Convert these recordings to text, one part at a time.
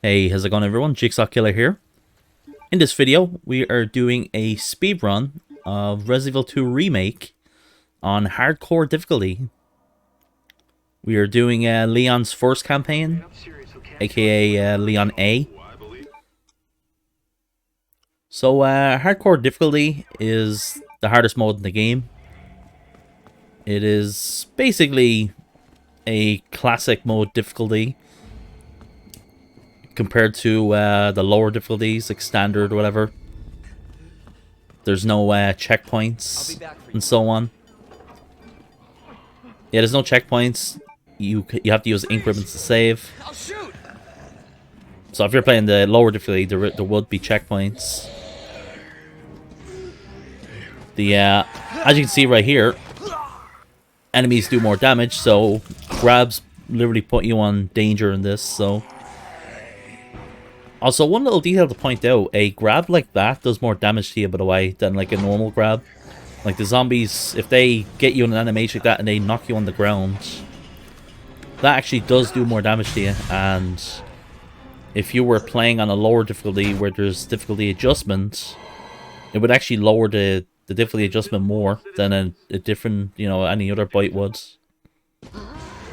Hey, how's it going everyone? Jigsaw Killer here. In this video, we are doing a speedrun of Resident Evil 2 Remake on hardcore difficulty. We are doing Leon's first campaign, aka Leon A. So hardcore difficulty is the hardest mode in the game. It is basically a classic mode difficulty compared to the lower difficulties, like standard or whatever. There's no checkpoints and so on. Yeah, there's no checkpoints. You have to use ink ribbons to save. So if you're playing the lower difficulty, there would be checkpoints. As you can see right here, enemies do more damage, so grabs literally put you on danger in this. So. Also, one little detail to point out, a grab like that does more damage to you, by the way, than like a normal grab. Like the zombies, if they get you in an animation like that and they knock you on the ground, that actually does do more damage to you. And if you were playing on a lower difficulty where there's difficulty adjustment, it would actually lower the difficulty adjustment more than a different, you know, any other bite would.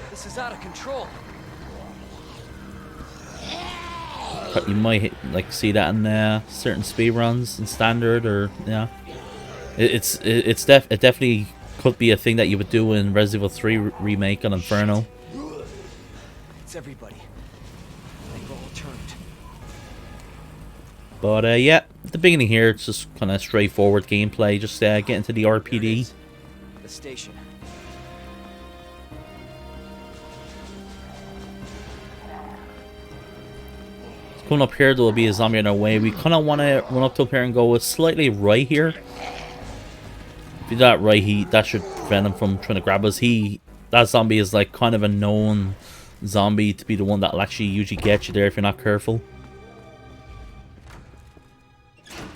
This is out of control. You might like see that in certain speedruns in standard, or yeah, it definitely could be a thing that you would do in Resident Evil 3 Remake on Inferno. It's everybody. They've all turned. But yeah, at the beginning here, it's just kind of straightforward gameplay. Just get into the RPD. The station. Coming up here, there will be a zombie in our way. We kind of want to run up to up here and go slightly right here. If you do that right, that should prevent him from trying to grab us. That zombie is like kind of a known zombie to be the one that'll actually usually get you there if you're not careful.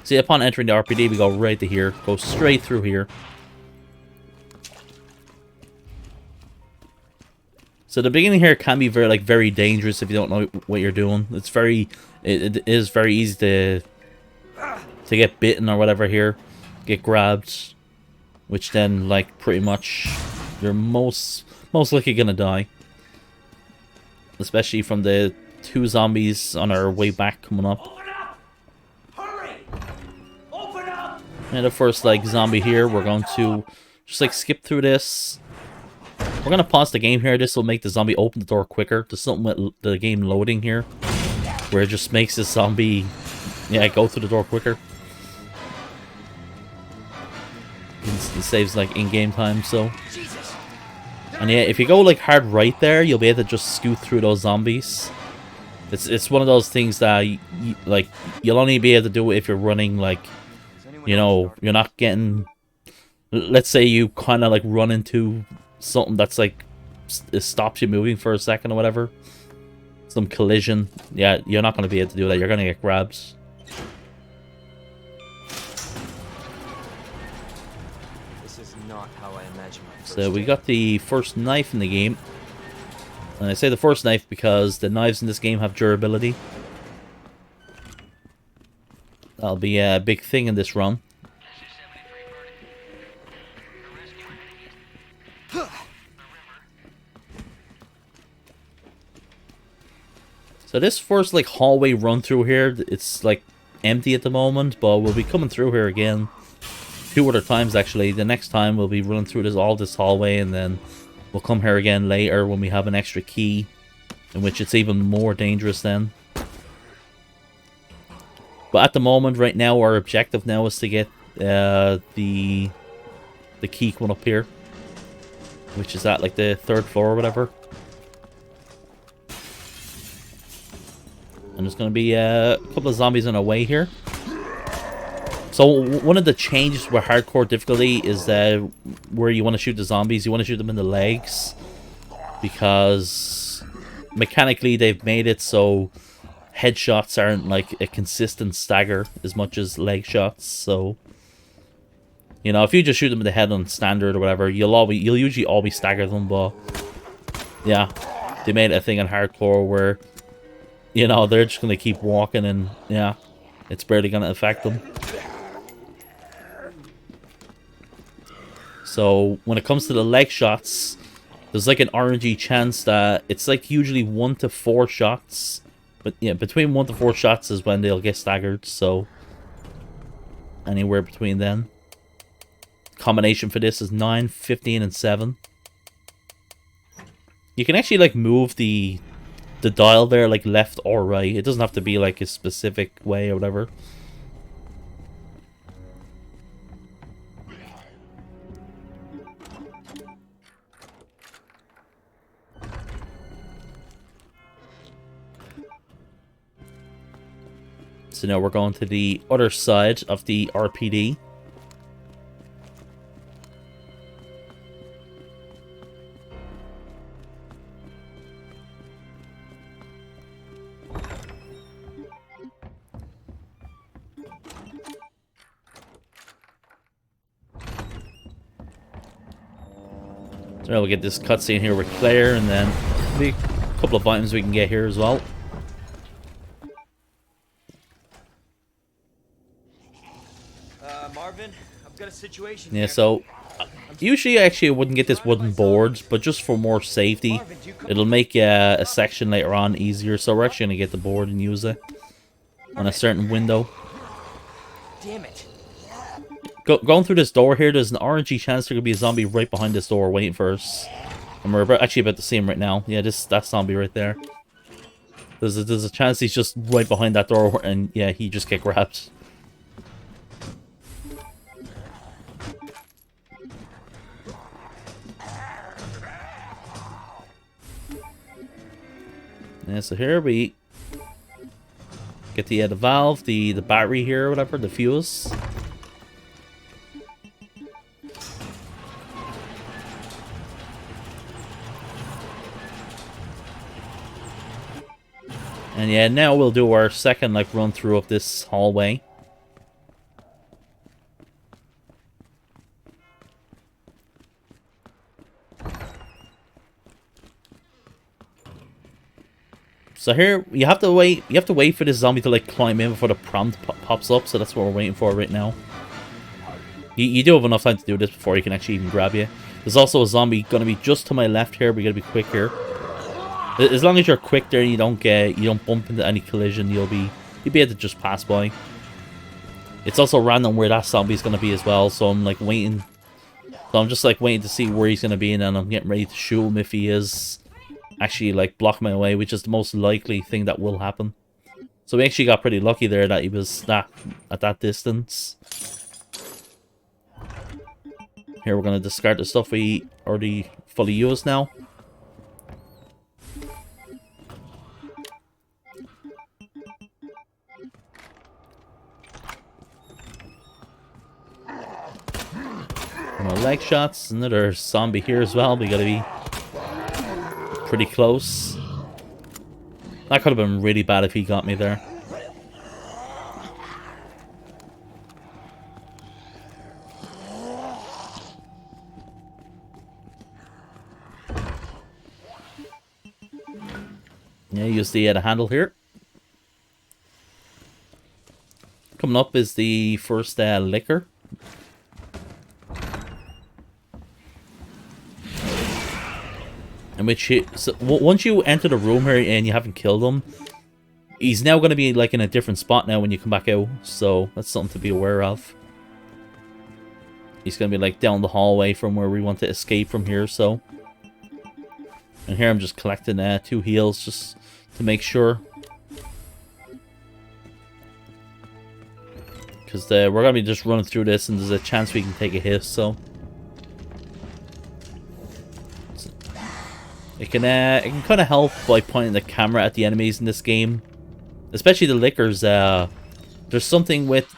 See, upon entering the RPD, we go right to here. Go straight through here. So the beginning here can be very dangerous if you don't know what you're doing. It is very easy to get bitten or whatever here, get grabbed, which then like pretty much you're most likely gonna die. Especially from the two zombies on our way back coming up. Open up! Hurry! Open up! And the first like zombie here, we're going to just like skip through this. We're going to pause the game here. This will make the zombie open the door quicker. There's something with the game loading here, where it just makes the zombie, yeah, go through the door quicker. It saves like in-game time, so. And yeah, if you go like hard right there, you'll be able to just scoot through those zombies. It's one of those things that you'll only be able to do it if you're running like, you know, you're not getting. Let's say you kind of like run into something that's like it stops you moving for a second or whatever, some collision. Yeah, you're not going to be able to do that. You're going to get grabs. This is not how I imagined my first So we got the first knife in the game, and I say the first knife because the knives in this game have durability. That'll be a big thing in this run. So this first like hallway run through here, it's like empty at the moment, but we'll be coming through here again 2 other times actually. The next time we'll be running through all this hallway, and then we'll come here again later when we have an extra key, in which it's even more dangerous then. But at the moment, right now, our objective now is to get the key coming up here, which is at like the 3rd floor or whatever. And there's going to be a couple of zombies on our way here. So one of the changes with hardcore difficulty is where you want to shoot the zombies, you want to shoot them in the legs. Because mechanically they've made it so headshots aren't like a consistent stagger as much as leg shots. So, you know, if you just shoot them in the head on standard or whatever, you'll usually always stagger them. But yeah, they made a thing on hardcore where you know, they're just gonna keep walking and, yeah, it's barely gonna affect them. So, when it comes to the leg shots, there's like an RNG chance that it's like usually 1 to 4 shots. But yeah, between 1 to 4 shots is when they'll get staggered, so anywhere between then. Combination for this is 9, 15, and 7. You can actually like move the dial there like left or right. It doesn't have to be like a specific way or whatever. So now we're going to the other side of the RPD. So now we'll get this cutscene here with Claire, and then maybe a couple of items we can get here as well. Marvin, I've got a situation. Yeah, so usually actually I wouldn't get this wooden board, but just for more safety, it'll make a section later on easier. So we're actually gonna get the board and use it on a certain window. Damn it. Going through this door here, there's an RNG chance there could be a zombie right behind this door waiting for us. And we're actually about to see him right now. Yeah, that zombie right there. There's a chance he's just right behind that door, and yeah, he just get grabbed. Yeah, so here we get the valve, the battery here, or whatever, the fuse. And yeah, now we'll do our second like run through of this hallway. So here you have to wait. You have to wait for this zombie to like climb in before the prompt pops up. So that's what we're waiting for right now. You do have enough time to do this before he can actually even grab you. There's also a zombie gonna be just to my left here. We gotta be quick here. As long as you're quick there, you don't bump into any collision. You'll be able to just pass by. It's also random where that zombie's gonna be as well. So I'm like waiting. So I'm just like waiting to see where he's gonna be, and then I'm getting ready to shoot him if he is actually like block my way, which is the most likely thing that will happen. So we actually got pretty lucky there that he was at that distance. Here we're gonna discard the stuff we already fully used now. More leg shots. Another zombie here as well. We gotta be pretty close. That could have been really bad if he got me there. Yeah, use the handle here. Coming up is the first liquor. In which once you enter the room here and you haven't killed him, he's now going to be like in a different spot now when you come back out. So that's something to be aware of. He's going to be like down the hallway from where we want to escape from here. So, and here I'm just collecting 2 heals just to make sure, because we're going to be just running through this and there's a chance we can take a hit. So it can kind of help by pointing the camera at the enemies in this game, especially the lickers. There's something with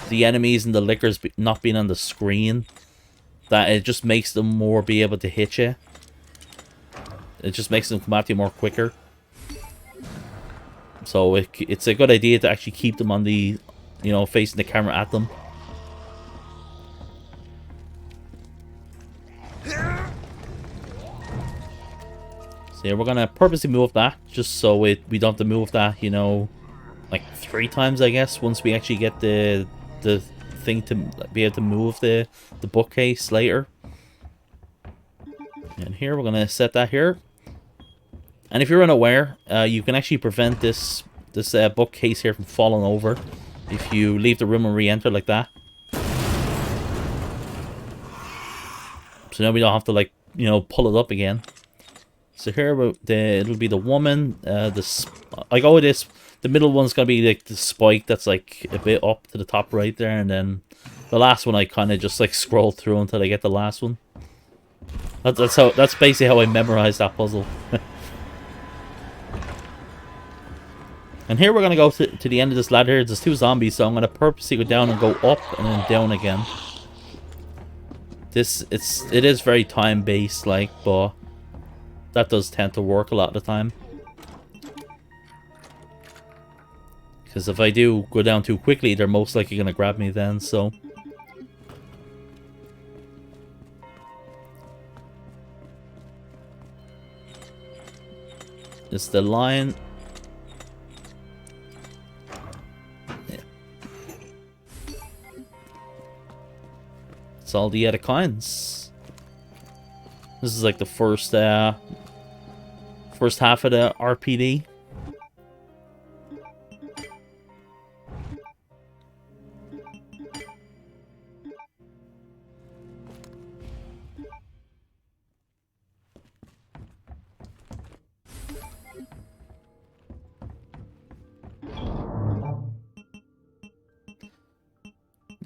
the enemies and the lickers not being on the screen that it just makes them more be able to hit you. It just makes them come at you more quicker. So it's a good idea to actually keep them on the, facing the camera at them. So yeah, we're gonna purposely move that just so we don't have to move that, you know, like 3 times, I guess, once we actually get the thing to be able to move the bookcase later. And here we're gonna set that here. And if you're unaware, you can actually prevent this bookcase here from falling over if you leave the room and re-enter like that. So now we don't have to, like, you know, pull it up again. So here it'll be the woman. Like, oh, this the middle one's gonna be like the spike that's like a bit up to the top right there, and then the last one I kind of just like scroll through until I get the last one. That's basically how I memorized that puzzle. And here we're gonna go to the end of this ladder. There's 2 zombies, so I'm gonna purposely go down and go up and then down again. It is very time based, like, but that does tend to work a lot of the time. Because if I do go down too quickly, they're most likely gonna grab me then. So. It's the line. It's all the other kinds. This is like the first half of the RPD.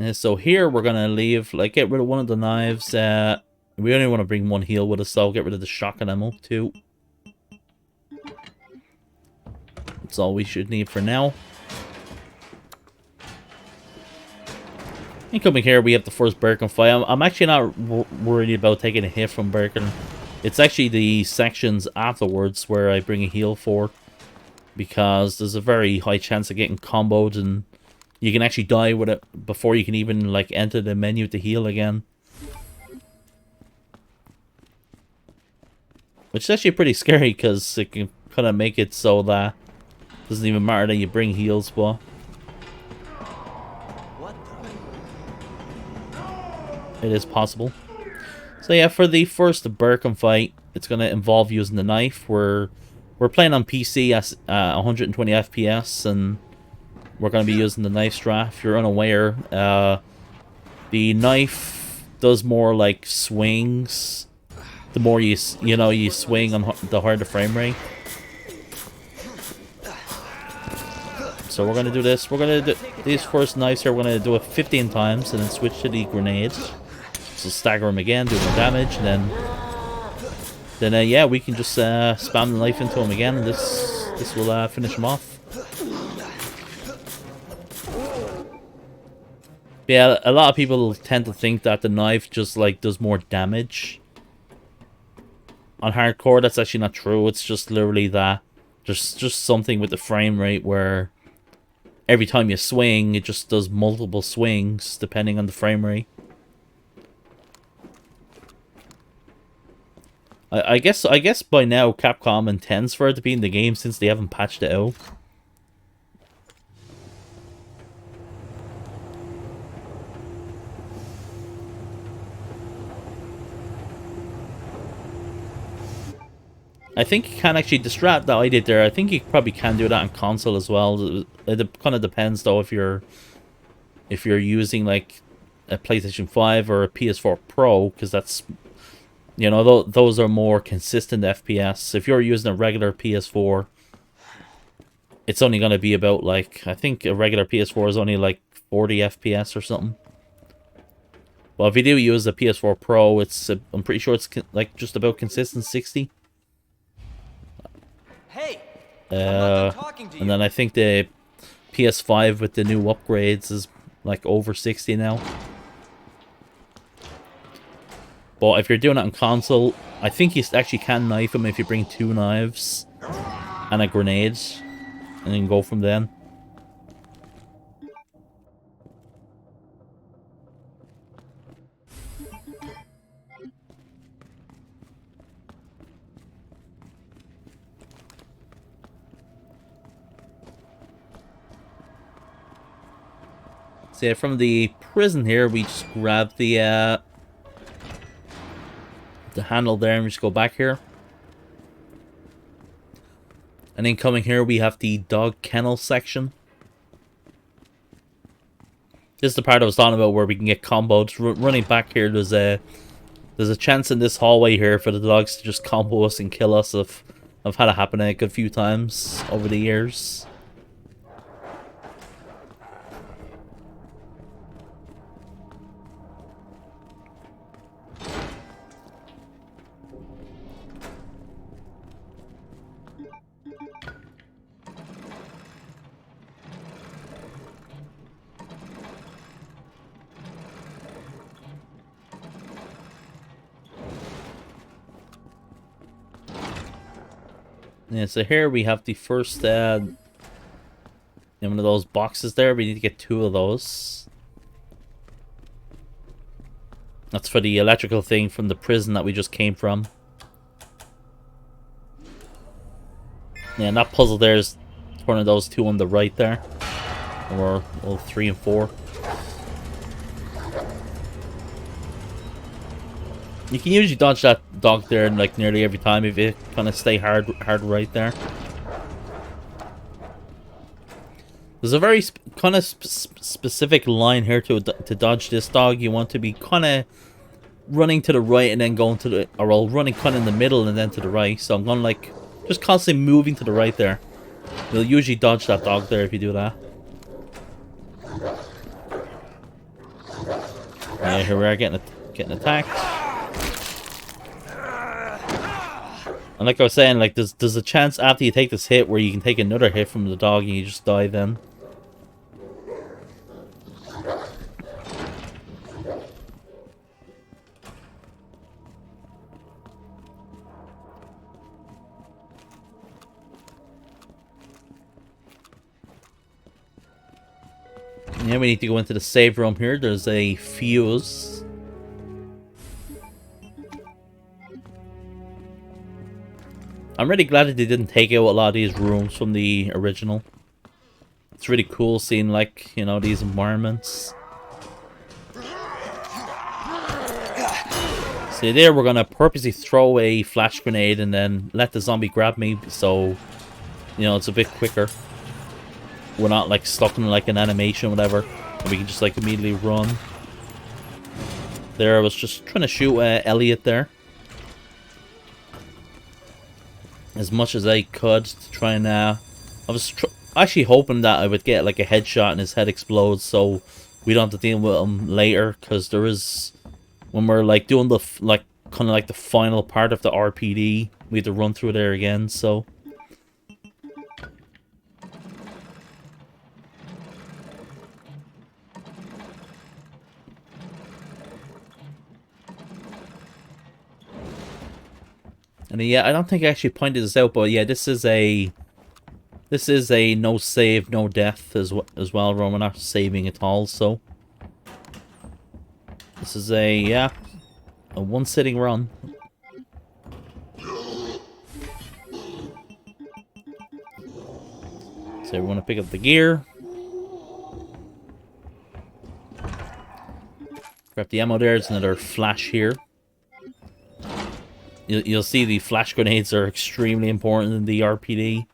And so here we're gonna leave, like, get rid of one of the knives. We only want to bring 1 heal with us, so I'll get rid of the shotgun ammo too. That's all we should need for now. And coming here, we have the first Birkin fight. I'm actually not worried about taking a hit from Birkin. It's actually the sections afterwards where I bring a heal for, because there's a very high chance of getting comboed, and you can actually die with it before you can even, like, enter the menu to heal again. Which is actually pretty scary, because it can kind of make it so that it doesn't even matter that you bring heals, but it is possible. So yeah, for the first Birkin fight, it's going to involve using the knife. We're playing on PC at 120 FPS, and we're going to be using the knife strat. If you're unaware, the knife does more like swings. The more you swing, on the higher the frame rate. So we're going to do this. We're going to do these first knives here. We're going to do it 15 times and then switch to the grenade. So stagger them again, do more damage, and then yeah, we can just spam the knife into him again, and this will finish him off. Yeah, a lot of people tend to think that the knife just, like, does more damage. On hardcore, that's actually not true. It's just literally that there's just something with the frame rate where every time you swing, it just does multiple swings depending on the frame rate. I guess by now Capcom intends for it to be in the game since they haven't patched it out. I think you can actually, the strat that I did there, I think you probably can do that on console as well. It kind of depends though if you're using like a PlayStation 5 or a PS4 Pro, because that's, you know, those are more consistent FPS. If you're using a regular PS4, it's only going to be about, like, I think a regular PS4 is only like 40 FPS or something. Well, if you do use a PS4 Pro, I'm pretty sure it's like just about consistent 60. Hey, and then I think the PS5 with the new upgrades is like over 60 now. But if you're doing it on console, I think you actually can knife him if you bring 2 knives and a grenade, and then go from then. So yeah, from the prison here, we just grab the handle there and we just go back here. And then coming here, we have the dog kennel section. This is the part I was talking about where we can get comboed. Running back here, there's a chance in this hallway here for the dogs to just combo us and kill us. I've had it happen like a few times over the years. Yeah, so here we have the first, in one of those boxes there. We need to get 2 of those. That's for the electrical thing from the prison that we just came from. Yeah, and that puzzle there is one of those 2 on the right there. Or, well, 3 and 4. You can usually dodge that dog there like nearly every time if you kind of stay hard right there. There's a very kind of specific line here to dodge this dog. You want to be kind of running to the right and then going to the, or well, running kind of in the middle and then to the right. So I'm going like just constantly moving to the right there. You'll usually dodge that dog there if you do that. Yeah, here we are getting attacked. And like I was saying, like there's a chance after you take this hit where you can take another hit from the dog and you just die then. Yeah, we need to go into the save room here. There's a fuse. I'm really glad that they didn't take out a lot of these rooms from the original. It's really cool seeing, like, you know, these environments. See there, we're gonna purposely throw a flash grenade and then let the zombie grab me, so, you know, it's a bit quicker. We're not, like, stuck in, like, an animation or whatever, and we can just, like, immediately run. There, I was just trying to shoot Elliot there. As much as I could to try and I was actually hoping that I would get like a headshot and his head explodes so we don't have to deal with him later, because there is, when we're like doing the like kind of like the final part of the RPD, we have to run through there again, so and yeah, I don't think I actually pointed this out, but yeah, this is a no save, no death as well, Roman. We're not saving at all, so this is a one sitting run. So we want to pick up the gear, grab the ammo. There's another flash here. You'll see the flash grenades are extremely important in the RPD.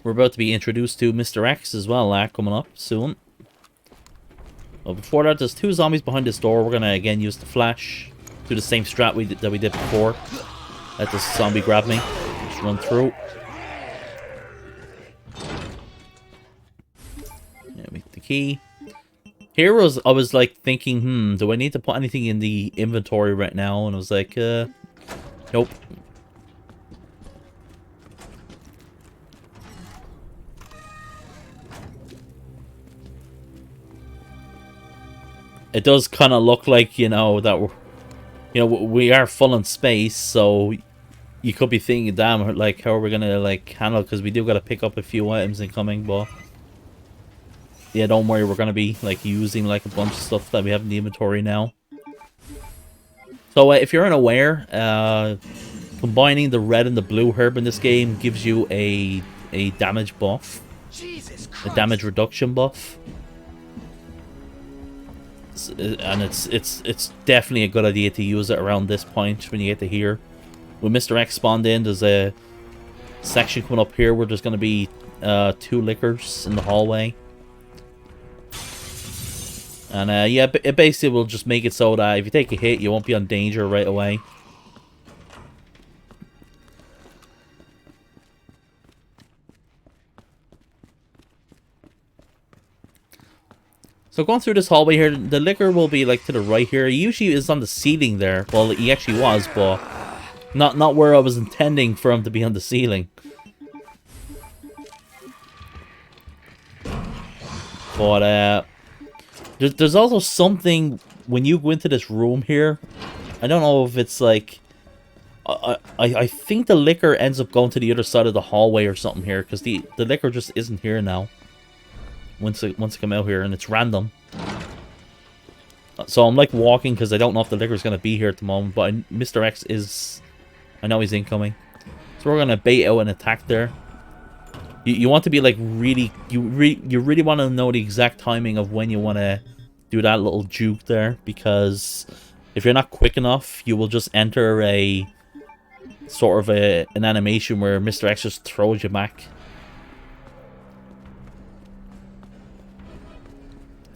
We're about to be introduced to Mr. X as well, coming up soon. Well, before that, there's 2 zombies behind this door. We're gonna again use the flash, do the same strat that we did before. Let this zombie grab me. Just run through. Yeah, make the key. Here I was like thinking, do I need to put anything in the inventory right now? And I was like, nope. It does kind of look like, you know, that we are full in space, so you could be thinking, damn, like, how are we gonna like handle it? Because we do gotta pick up a few items incoming, but yeah, don't worry, we're gonna be like using like a bunch of stuff that we have in the inventory now. So if you're unaware, combining the red and the blue herb in this game gives you a damage buff. Jesus a Christ. damage reduction buff. And it's definitely a good idea to use it around this point when you get to here. When Mr. X spawned in, there's a section coming up here where there's going to be 2 lickers in the hallway. And yeah, it basically will just make it so that if you take a hit, you won't be on danger right away. So going through this hallway here, the licker will be like to the right here. He usually is on the ceiling there. Well, he actually was, but not where I was intending for him to be on the ceiling. But there's also something when you go into this room here. I don't know if it's like I think the licker ends up going to the other side of the hallway or something here, because the licker just isn't here now. Once I come out here, and it's random. So I'm like walking because I don't know if the licker's going to be here at the moment, but Mr. X is... I know he's incoming. So we're going to bait out an attack there. You want to be like really... You really want to know the exact timing of when you want to do that little juke there, because if you're not quick enough, you will just enter a... sort of an animation where Mr. X just throws you back.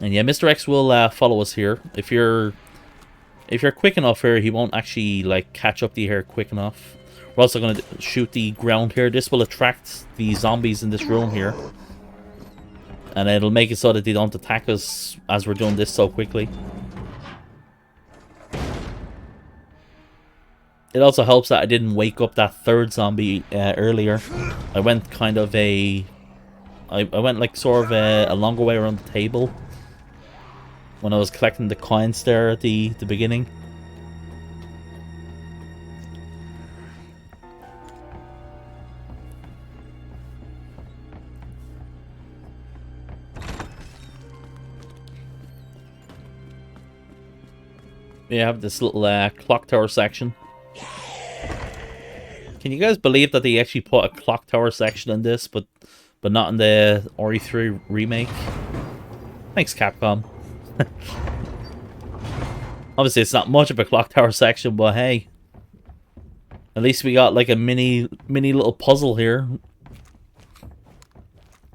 And yeah, Mr. X will follow us here. If you're quick enough here, he won't actually like catch up to you here quick enough. We're also going to shoot the ground here. This will attract the zombies in this room here. And it'll make it so that they don't attack us as we're doing this so quickly. It also helps that I didn't wake up that third zombie earlier. I went kind of I went like sort of a longer way around the table when I was collecting the coins there at the beginning. We have this little clock tower section. Can you guys believe that they actually put a clock tower section in this, but not in the RE3 remake? Thanks, Capcom. Obviously, it's not much of a clock tower section, but hey, at least we got like a mini little puzzle here.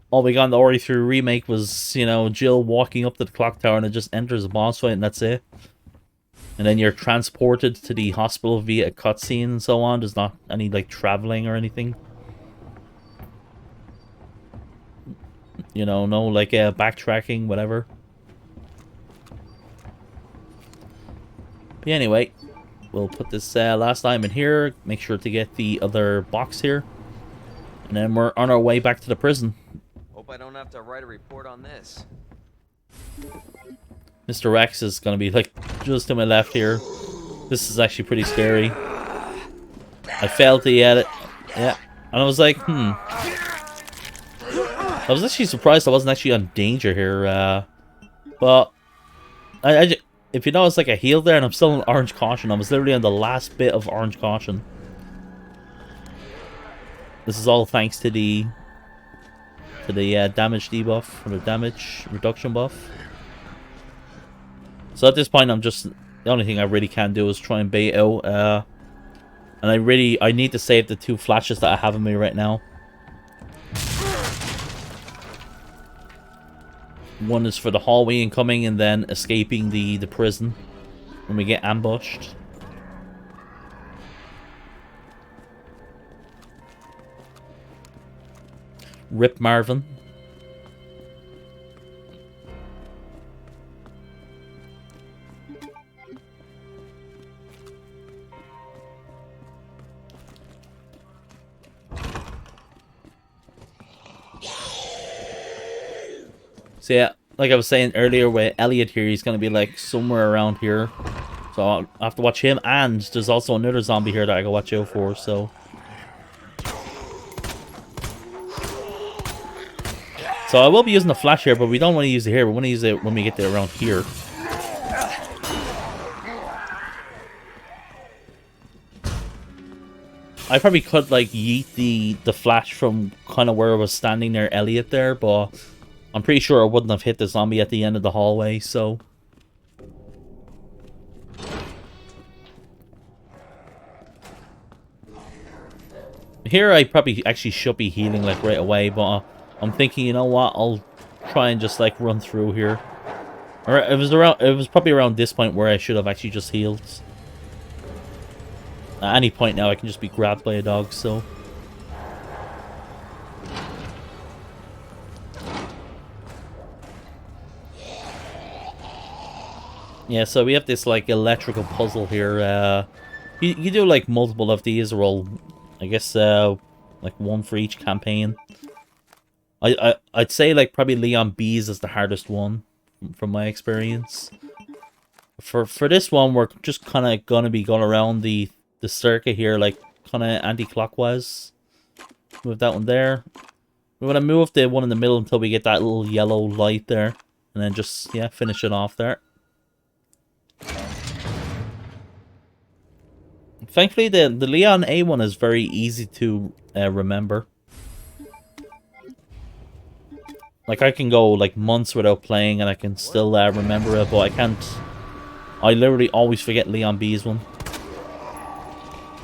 All we got in the RE3 remake was, you know, Jill walking up to the clock tower and it just enters a boss fight and that's it. And then you're transported to the hospital via a cutscene and so on. There's not any like traveling or anything. You know, no like backtracking, whatever. But anyway, we'll put this last item in here. Make sure to get the other box here. And then we're on our way back to the prison. Hope I don't have to write a report on this. Mr. X is going to be like just to my left here. This is actually pretty scary. I failed to get it. Yeah. And I was like, I was actually surprised I wasn't actually on danger here. But if you notice, like I healed there and I'm still on orange caution. I was literally on the last bit of orange caution. This is all thanks to the damage debuff, or the damage reduction buff. So at this point, the only thing I really can do is try and bait out. And I need to save the 2 flashes that I have in me right now. One is for the hallway incoming, and then escaping the prison when we get ambushed. Rip Marvin. So yeah, like I was saying earlier with Elliot here, he's going to be like somewhere around here. So I'll have to watch him, and there's also another zombie here that I can watch out for, so... So I will be using the flash here, but we don't want to use it here. We want to use it when we get to around here. I probably could like yeet the flash from kind of where I was standing near Elliot there, but I'm pretty sure I wouldn't have hit the zombie at the end of the hallway, so... Here I probably actually should be healing like right away, but I'm thinking, you know what, I'll try and just like run through here. Or it was probably around this point where I should have actually just healed. At any point now I can just be grabbed by a dog, so... Yeah, so we have this like electrical puzzle here. You do like multiple of these, or all, I guess like one for each campaign. I'd say like probably Leon B's is the hardest one from my experience. For this one, we're just kind of gonna be going around the circuit here, like kind of anti-clockwise. Move that one there. We're gonna move the one in the middle until we get that little yellow light there, and then just finish it off there. Thankfully, the Leon A one is very easy to remember. Like, I can go, like, months without playing and I can still remember it, but I can't... I literally always forget Leon B's one.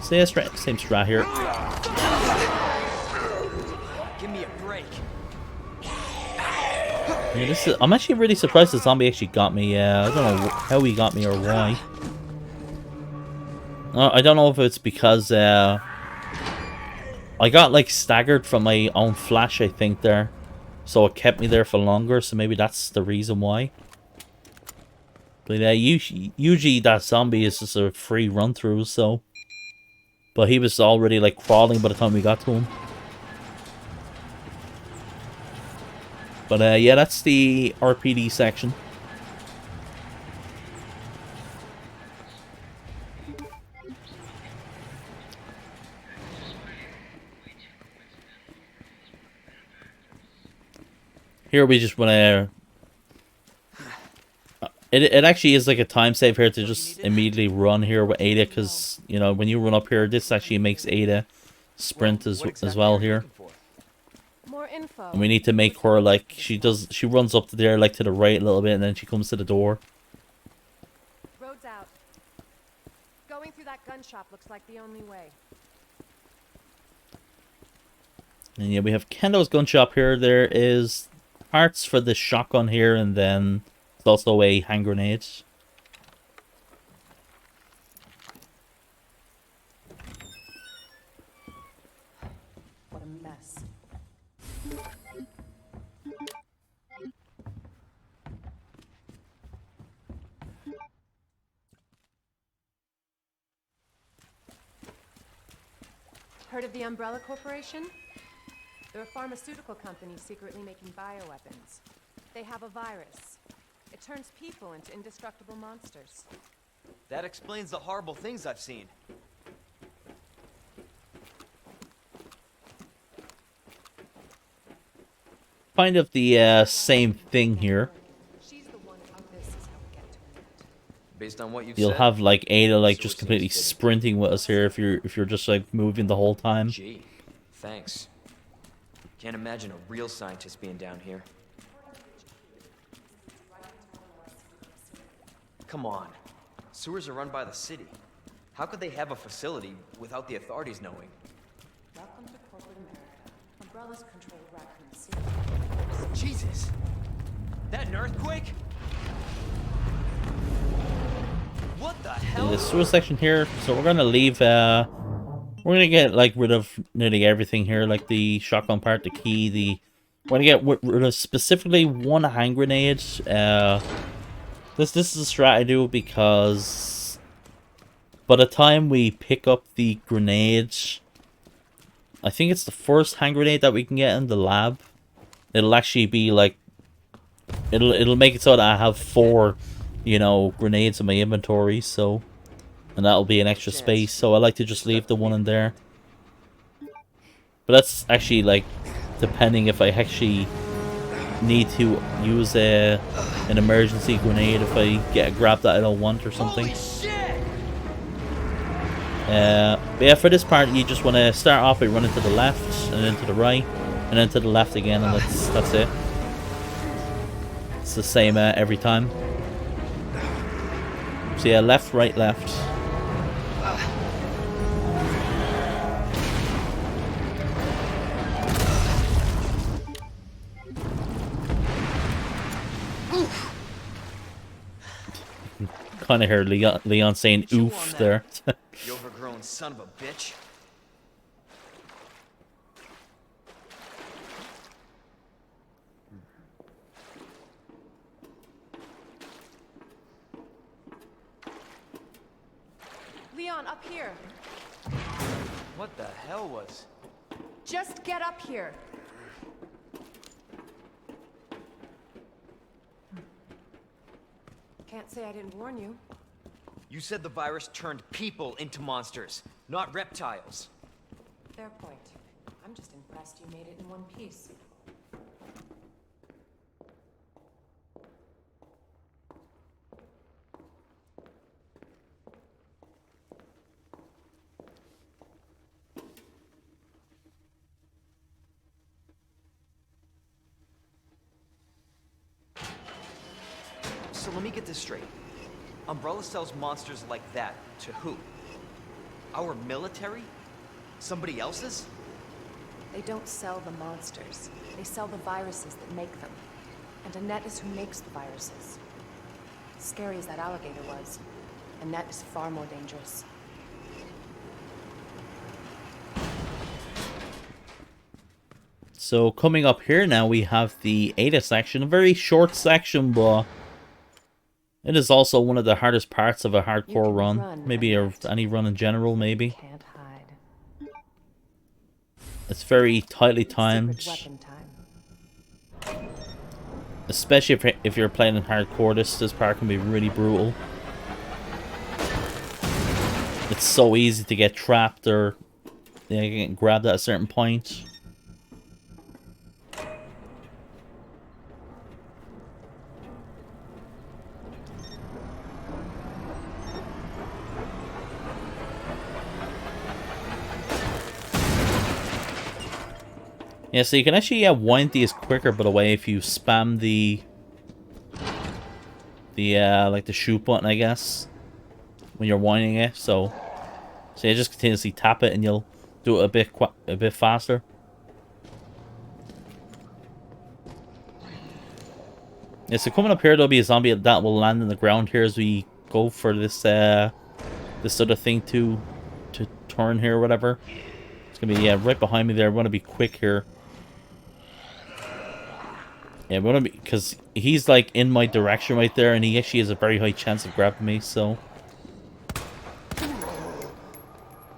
So yeah, same strat here. Give me a break. Yeah, I'm actually really surprised the zombie actually got me. I don't know how he got me or why. I don't know if it's because I got like staggered from my own flash, I think, there. So it kept me there for longer, so maybe that's the reason why. But usually that zombie is just a free run through, so... But he was already like crawling by the time we got to him. But yeah, that's the RPD section. Here we just want to... It actually is like a time save here to just immediately run here with Ada, because, you know, when you run up here, this actually makes Ada sprint as well here. More info. And we need to make her, like, she runs up to there, like, to the right a little bit, and then she comes to the door. Road's out. Going through that gun shop looks like the only way. And yeah, we have Kendo's gun shop here. There is parts for the shotgun here, and then there's also a hand grenade. What a mess. Heard of the Umbrella Corporation? They're a pharmaceutical company secretly making bioweapons. They have a virus. It turns people into indestructible monsters. That explains the horrible things I've seen. Kind of the same thing here. She's the one how this is how we get to an end. Based on what you've You'll said, have like Ada like so just it completely seems fitting. sprinting with us here if you're just like moving the whole time. Gee, thanks. Can't imagine a real scientist being down here. Come on. Sewers are run by the city. How could they have a facility without the authorities knowing? Welcome to corporate America. Umbrellas control Raccoon City. Jesus! That an earthquake? What the hell? In the sewer section here, so we're gonna leave. We're gonna get like rid of nearly everything here, like the shotgun part, the key. We're gonna get rid of specifically one hand grenade. This is a strat I do because by the time we pick up the grenades, I think it's the first hand grenade that we can get in the lab. It'll actually be like it'll make it so that I have 4, you know, grenades in my inventory. So, and that'll be an extra space. So I like to just leave the one in there. But that's actually like depending if I actually need to use an emergency grenade if I get a grab that I don't want or something. Holy shit! But yeah, for this part, you just want to start off by running to the left, and then to the right, and then to the left again, and that's it. It's the same every time. So yeah, left, right, left. Kind of heard Leon saying "oof" there. You overgrown son of a bitch. Leon, up here. What the hell was? Just get up here. Can't say I didn't warn you. You said the virus turned people into monsters, not reptiles. Fair point. I'm just impressed you made it in one piece. So let me get this straight. Umbrella sells monsters like that to who? Our military? Somebody else's? They don't sell the monsters. They sell the viruses that make them. And Annette is who makes the viruses. Scary as that alligator was, Annette is far more dangerous. So coming up here now, we have the Ada section. A very short section, but it is also one of the hardest parts of a hardcore run. Maybe any run in general, maybe. Can't hide. It's very tightly timed. Secret weapon time. Especially if you're playing in hardcore, this part can be really brutal. It's so easy to get trapped or get grabbed at a certain point. Yeah, so you can actually wind these quicker, by the way, if you spam the like the shoot button, I guess, when you're winding it. So you just continuously tap it, and you'll do it a bit faster. Yeah, so coming up here, there'll be a zombie that will land on the ground here as we go for this this sort of thing to turn here or whatever. It's gonna be right behind me there. I want to be quick here. Yeah, we want to be, because he's like in my direction right there, and he actually has a very high chance of grabbing me. So,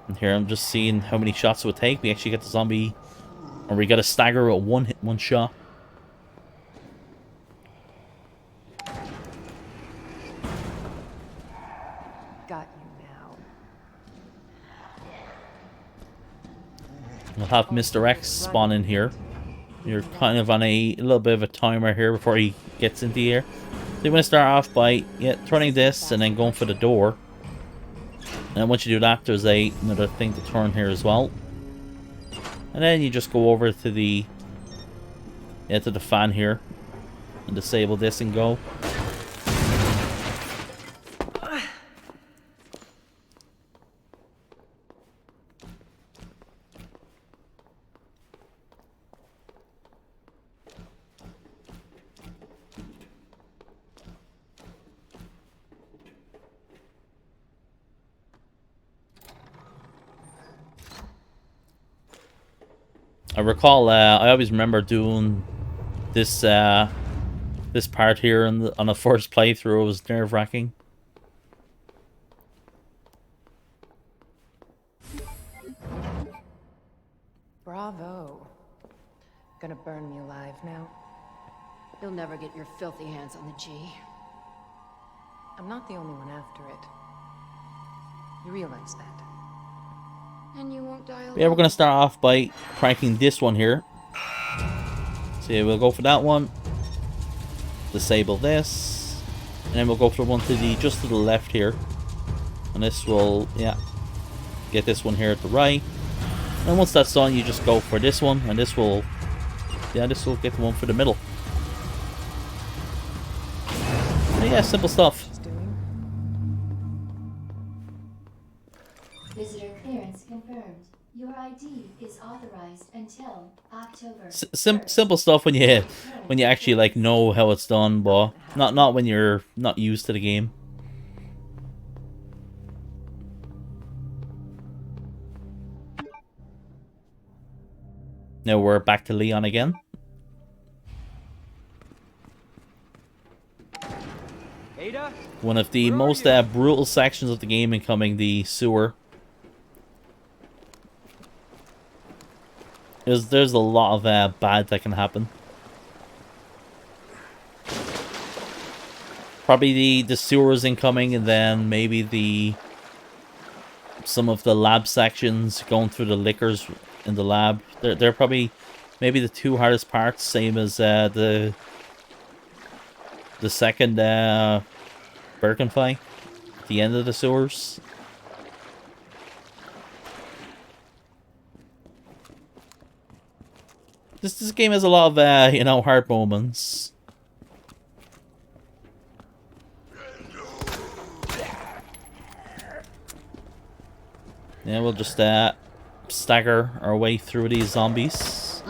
and here I'm just seeing how many shots it would take. We actually get the zombie, or we got to stagger at one shot. Got you now. We'll have Mr. X spawn in here. You're kind of on a little bit of a timer here before he gets into here. So you want to start off by turning this and then going for the door. And then once you do that, there's another thing to turn here as well. And then you just go over to the fan here and disable this and go. I recall, I always remember doing this this part here on the first playthrough. It was nerve-wracking. Bravo. Gonna burn me alive now. You'll never get your filthy hands on the G. I'm not the only one after it. You realize that? And you won't die alone. Yeah, we're gonna start off by cranking this one here. So yeah, we'll go for that one. Disable this, and then we'll go for one to the just to the left here. And this will get this one here at the right. And once that's done, you just go for this one, and this will, yeah, this will get the one for the middle. But yeah, simple stuff. Visitor clearance confirmed. Your ID is authorized until October. Simple stuff when you actually like know how it's done, but not when you're not used to the game. Now we're back to Leon again. Ada? One of the most brutal sections of the game incoming, the sewer. There's a lot of bad that can happen. Probably the sewers incoming, and then maybe some of the lab sections going through the liquors in the lab. They're probably maybe the two hardest parts, same as the second Birkin fight at the end of the sewers. This game has a lot of you know, hard moments. Yeah, we'll just stagger our way through these zombies.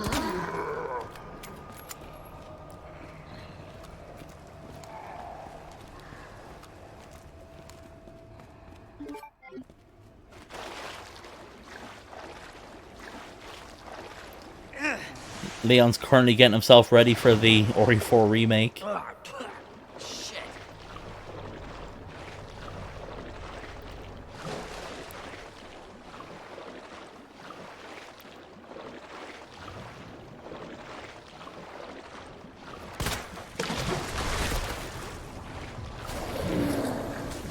Leon's currently getting himself ready for the Ori 4 remake. Shit.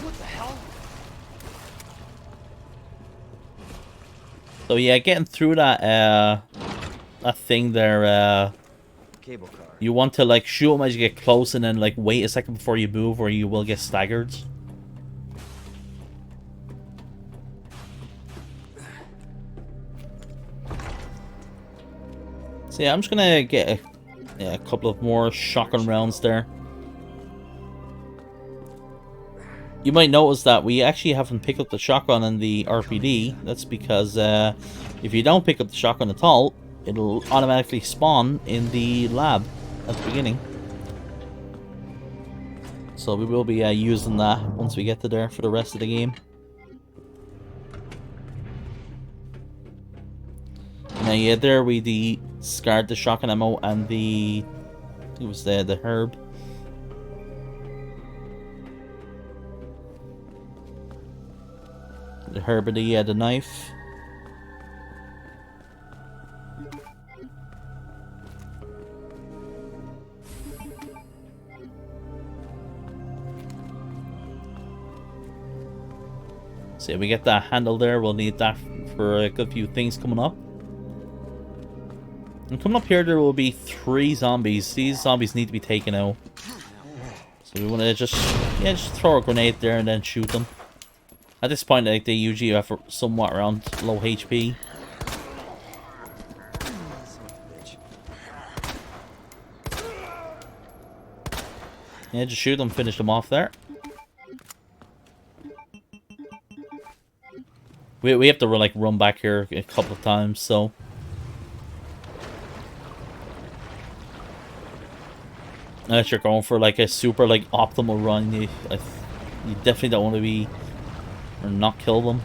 What the hell? So yeah, getting through that thing there, Cable car. you want to like shoot him as you get close and then like wait a second before you move or you will get staggered. So yeah, I'm just gonna get a couple of more shotgun rounds there. You might notice that we actually haven't picked up the shotgun in the RPD. That's because if you don't pick up the shotgun at all, it'll automatically spawn in the lab at the beginning. So we will be using that once we get to there for the rest of the game. Now yeah, there we discard the shotgun ammo and the, I think it was the herb. The herb and the knife. So we get that handle there, we'll need that for a good few things coming up. And coming up here there will be 3 zombies. These zombies need to be taken out. So we want to just throw a grenade there and then shoot them. At this point, like, they usually have somewhat around low HP. Yeah, just shoot them, finish them off there. We have to like run back here a couple of times, so unless you're going for like a super like optimal run, you definitely don't want to be or not kill them.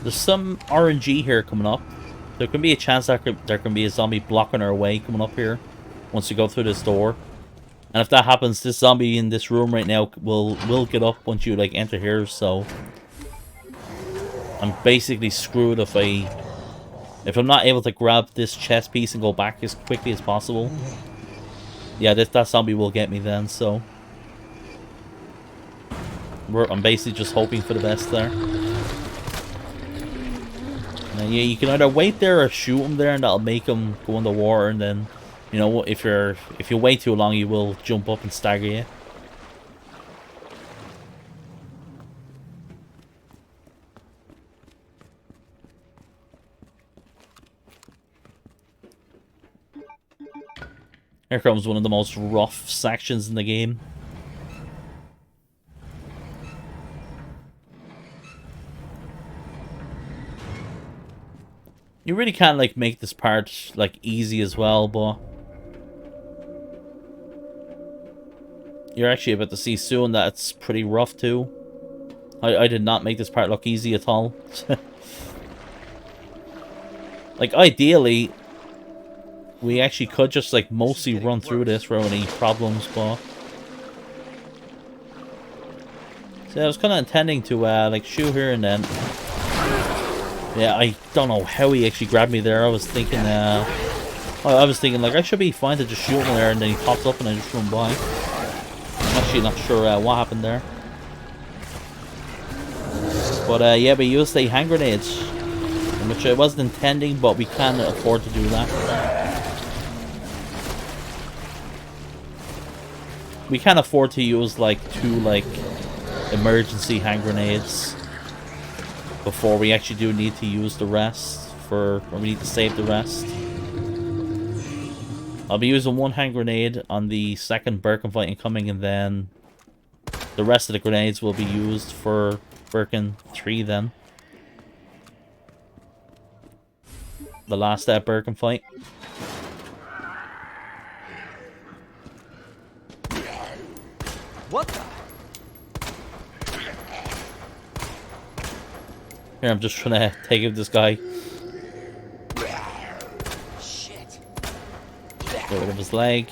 There's some RNG here coming up. There can be a chance that there can be a zombie blocking our way coming up here once you go through this door. And if that happens, this zombie in this room right now will get up once you like enter here, so I'm basically screwed if I If I'm not able to grab this chest piece and go back as quickly as possible, yeah, that zombie will get me then, so... I'm basically just hoping for the best there. And yeah, you can either wait there or shoot him there, and that'll make him go in the water, and then, you know, if you wait too long, he will jump up and stagger you. Here comes one of the most rough sections in the game. You really can't, like, make this part, like, easy as well, but... You're actually about to see soon that it's pretty rough, too. I did not make this part look easy at all. Like, ideally, we actually could just, like, mostly run through this without any problems, but... So I was kind of intending to, like, shoot here and then... Yeah, I don't know how he actually grabbed me there. I was thinking, like, I should be fine to just shoot him there, and then he pops up and I just run by. I'm actually not sure what happened there. But, yeah, we used the hand grenades, which I wasn't intending, but we can afford to do that. We can afford to use, like, 2, like, emergency hand grenades before we actually do need to use the rest or we need to save the rest. I'll be using 1 hand grenade on the second Birkin fight incoming, and then the rest of the grenades will be used for Birkin 3 then. The last Birkin fight. What the? Here, I'm just trying to take out this guy. Shit. Get rid of his leg.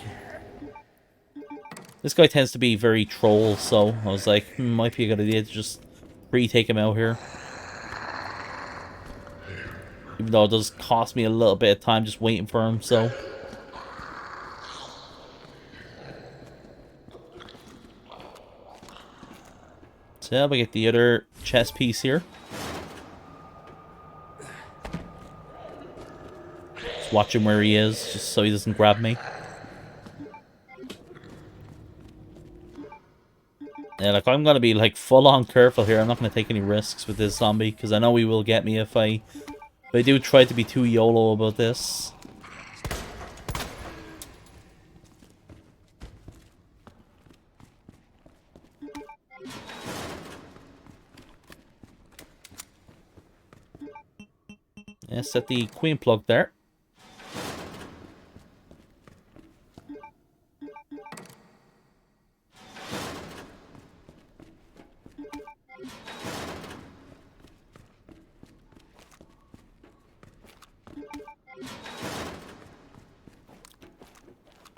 This guy tends to be very troll, so I was like, might be a good idea to just retake him out here. Even though it does cost me a little bit of time just waiting for him, so... So yeah, we get the other chest piece here. Just watch him where he is, just so he doesn't grab me. Yeah, like, I'm gonna be, like, full-on careful here. I'm not gonna take any risks with this zombie, because I know he will get me if I do try to be too YOLO about this. Yeah, set the queen plug there.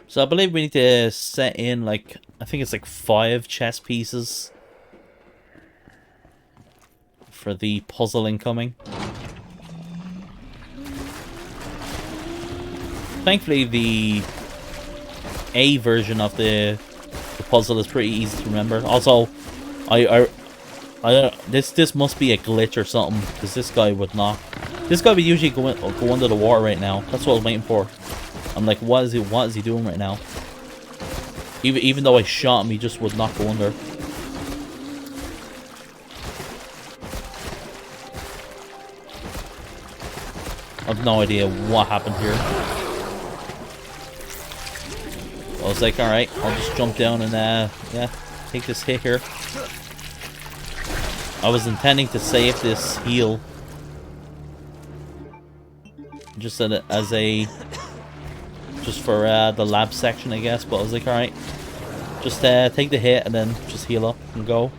So I believe we need to set in, like, I think it's like 5 chess pieces for the puzzle incoming. Thankfully, the A version of the puzzle is pretty easy to remember. Also, this must be a glitch or something, because this guy would not. This guy would usually go under the water right now. That's what I was waiting for. I'm like, what is he doing right now? Even though I shot him, he just would not go under. I have no idea what happened here. I was like, alright, I'll just jump down and, yeah, take this hit here. I was intending to save this heal. Just as a... Just for the lab section, I guess. But I was like, alright, just take the hit and then just heal up and go.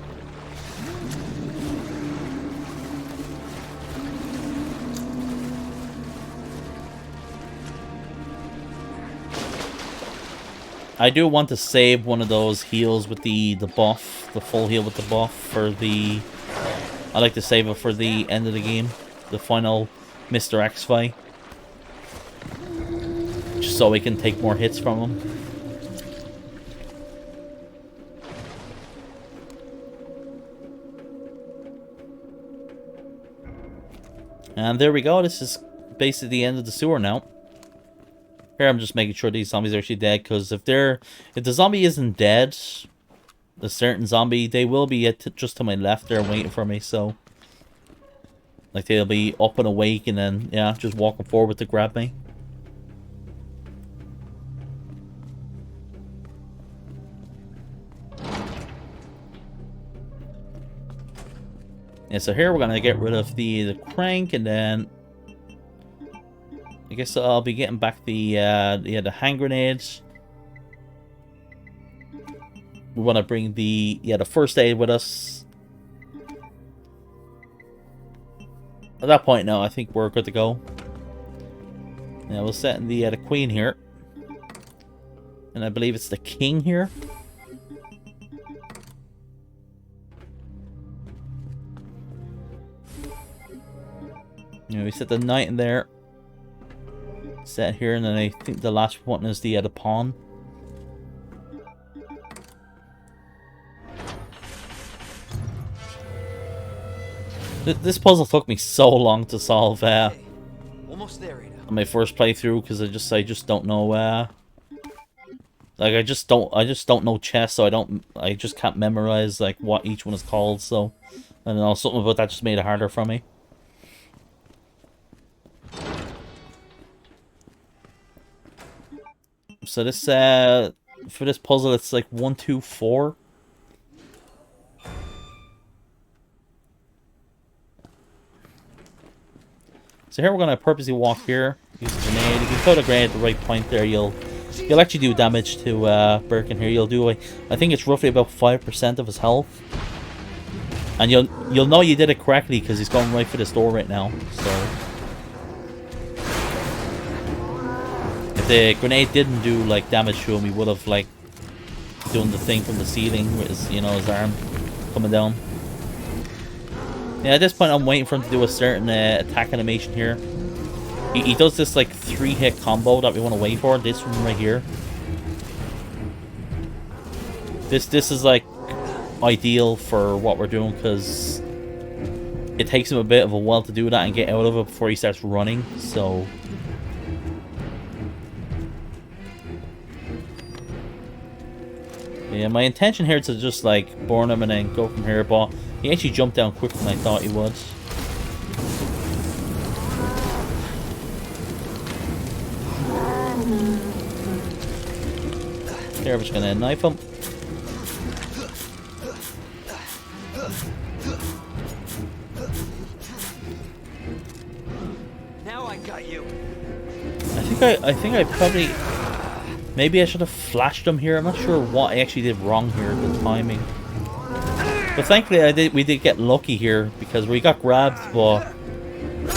I do want to save one of those heals with the buff, the full heal with the buff for the... I like to save it for the end of the game, the final Mr. X fight. just so we can take more hits from him. And there we go. This is basically the end of the sewer now. Here I'm just making sure these zombies are actually dead, because if the zombie isn't dead, a certain zombie, they will be just to my left there waiting for me, so like they'll be up and awake and then yeah, just walking forward to grab me. Yeah, so here we're gonna get rid of the crank, and then I guess I'll be getting back the hand grenades. We want to bring the first aid with us. At that point now, I think we're good to go. Yeah, we'll set in the queen here, and I believe it's the king here. Yeah, we set the knight in there. Set here, and then I think the last one is the pawn. This puzzle took me so long to solve. Hey, almost there, Ada. On my first playthrough, because I just don't know. Like I just don't know chess, so I just can't memorize like what each one is called. So I don't know, something about that just made it harder for me. So this, for this puzzle, it's like 1, 2, 4. So here we're gonna purposely walk here, use a grenade. If you throw the grenade at the right point there, you'll actually do damage to Birkin here. You'll do I think it's roughly about 5% of his health, and you'll know you did it correctly because he's going right for this door right now. So. If the grenade didn't do like damage to him, he would have like doing the thing from the ceiling with his, his arm coming down. Yeah, at this point I'm waiting for him to do a certain attack animation here. He does this like 3-hit combo that we want to wait for. This one right here. This is like ideal for what we're doing, because it takes him a bit of a while to do that and get out of it before he starts running. So. Yeah, my intention here is to just like burn him and then go from here, but he actually jumped down quicker than I thought he would. There, we're just gonna knife him. Now I got you. I think I probably. Maybe I should have flashed him here. I'm not sure what I actually did wrong here, the timing. But thankfully we did get lucky here, because we got grabbed, but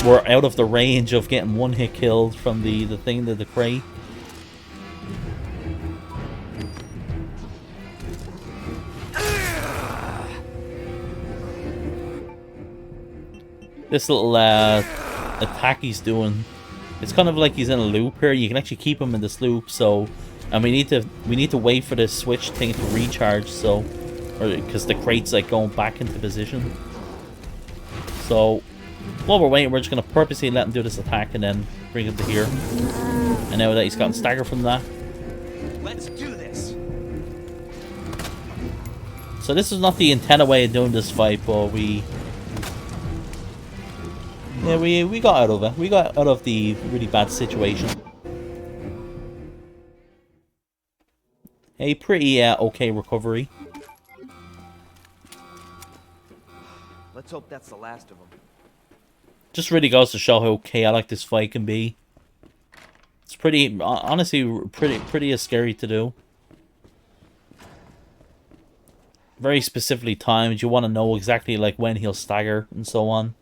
we're out of the range of getting 1-hit killed from the thing, the crate. This little attack he's doing, it's kind of like he's in a loop here. You can actually keep him in this loop, so. And we need to wait for this switch thing to recharge, so, because the crate's like going back into position. So while we're waiting, we're just gonna purposely let him do this attack and then bring him to here. And now that he's gotten staggered from that, let's do this. So this is not the intended way of doing this fight, but we got out of it. We got out of the really bad situation. A pretty okay recovery. Let's hope that's the last of them. Just really goes to show how chaotic this fight can be. It's pretty, honestly, pretty scary to do. Very specifically timed. You want to know exactly like when he'll stagger and so on,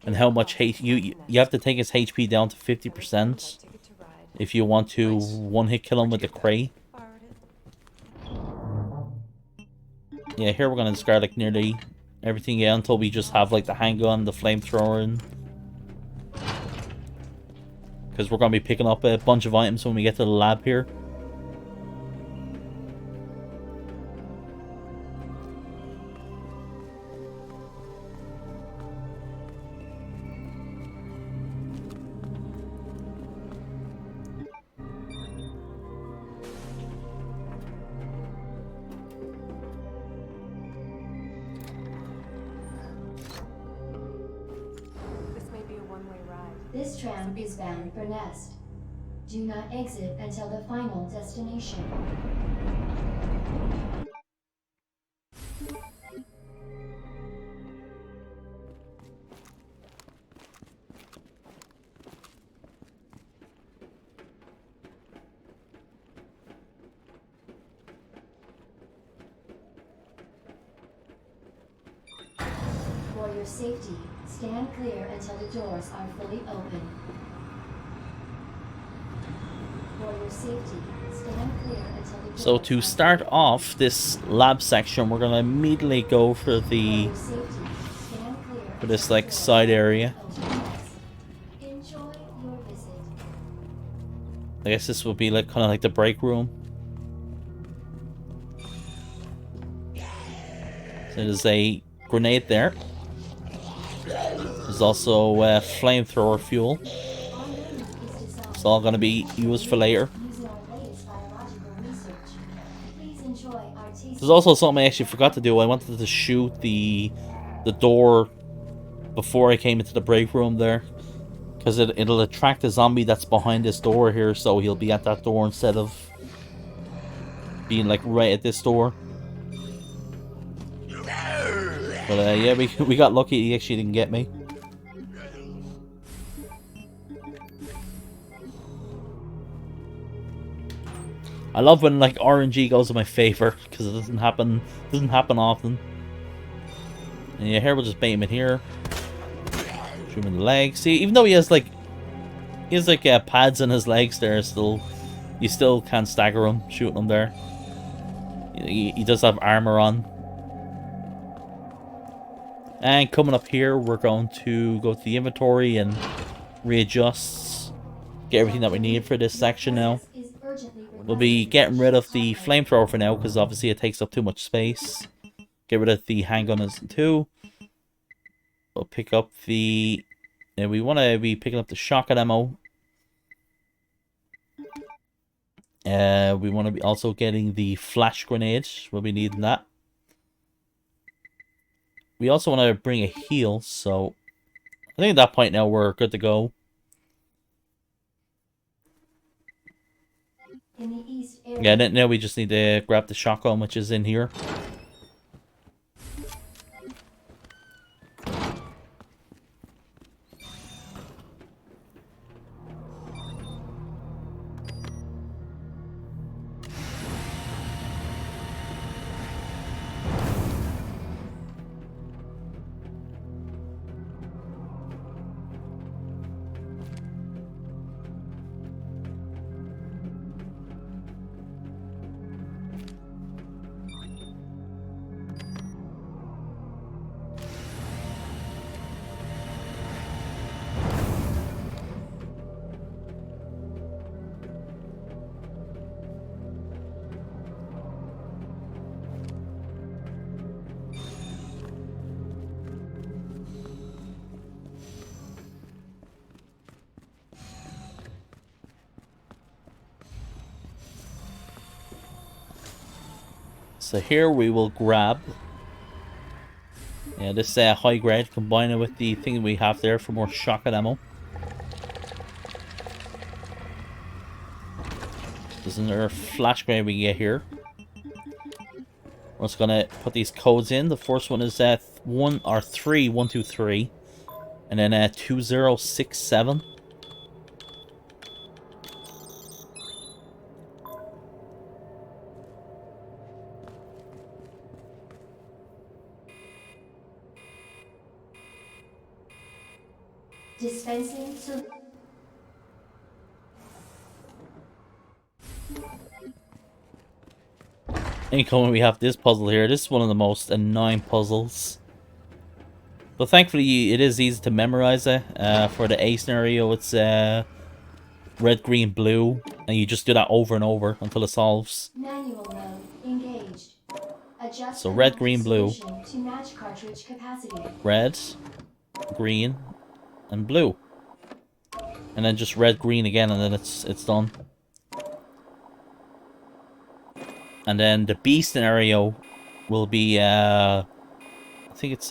and how much you have to take his HP down to 50% if you want to 1-hit kill him with the crate. Yeah, here we're gonna discard like nearly everything, yeah, until we just have like the handgun, the flamethrower, and because we're going to be picking up a bunch of items when we get to the lab here. This may be a one-way ride. This tram is bound for Nest. Do not exit until the final destination. For your safety, stand clear until the doors are fully open. For your safety, stand clear until the doors So to start off this lab section, we're going to immediately go for the this like side area. Enjoy your visit. I guess this will be like kind of like the break room. So there's a grenade there. There's also flamethrower fuel. It's all going to be used for later. Using our latest biological research. Please enjoy our tasty. There's also something I actually forgot to do. I wanted to shoot the door before I came into the break room there, because it'll attract the zombie that's behind this door here, so he'll be at that door instead of being like right at this door. But yeah, we got lucky. He actually didn't get me. I love when like RNG goes in my favor, because it doesn't happen often. And yeah, here we'll just bait him in here. Shoot him in the legs. See, even though he has like pads in his legs there, you still can't stagger him shooting him there. He does have armor on. And coming up here, we're going to go to the inventory and readjust, get everything that we need for this section now. We'll be getting rid of the flamethrower for now, because obviously it takes up too much space. Get rid of the handgun as too. We'll pick up the... And we want to be picking up the shotgun ammo. We want to be also getting the flash grenade. We'll be needing that. We also want to bring a heal, so... I think at that point now we're good to go. In the east area. Yeah, now we just need to grab the shotgun, which is in here. So here we will grab this high grade, combine it with the thing we have there for more shotgun ammo. There's another flash grenade we can get here. We're just gonna put these codes in. The first one is 123, and then 2067. Dispensing to... Anytime we have this puzzle here, this is one of the most annoying puzzles. But thankfully it is easy to memorize it. For the A scenario, it's red, green, blue, and you just do that over and over until it solves. Manual mode engaged. Adjust So the red, map green, blue. solution to match cartridge capacity. Red, green, and blue. And then just red, green again, and then it's done. And then the B scenario will be, I think it's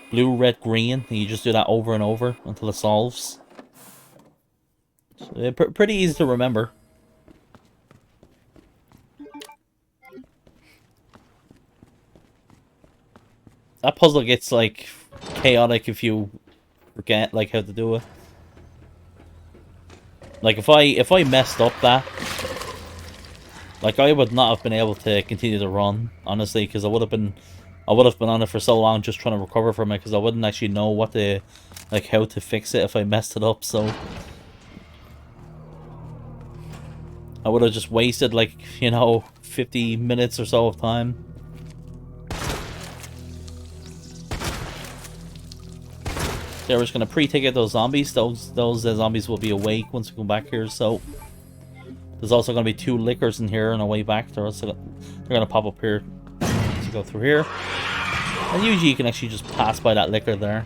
blue, red, green. And you just do that over and over until it solves. So, pretty easy to remember. That puzzle gets, like, chaotic if you forget, like, how to do it. Like, if I messed up that, like, I would not have been able to continue to run, honestly, because I would have been on it for so long just trying to recover from it, because I wouldn't actually know what to, like, how to fix it if I messed it up, so I would have just wasted, like, you know, 50 minutes or so of time. So we're just gonna pre-take out those zombies. Those zombies will be awake once we come back here, so there's also gonna be 2 lickers in here on the way back. They're gonna pop up here. So go through here. And usually you can actually just pass by that licker there.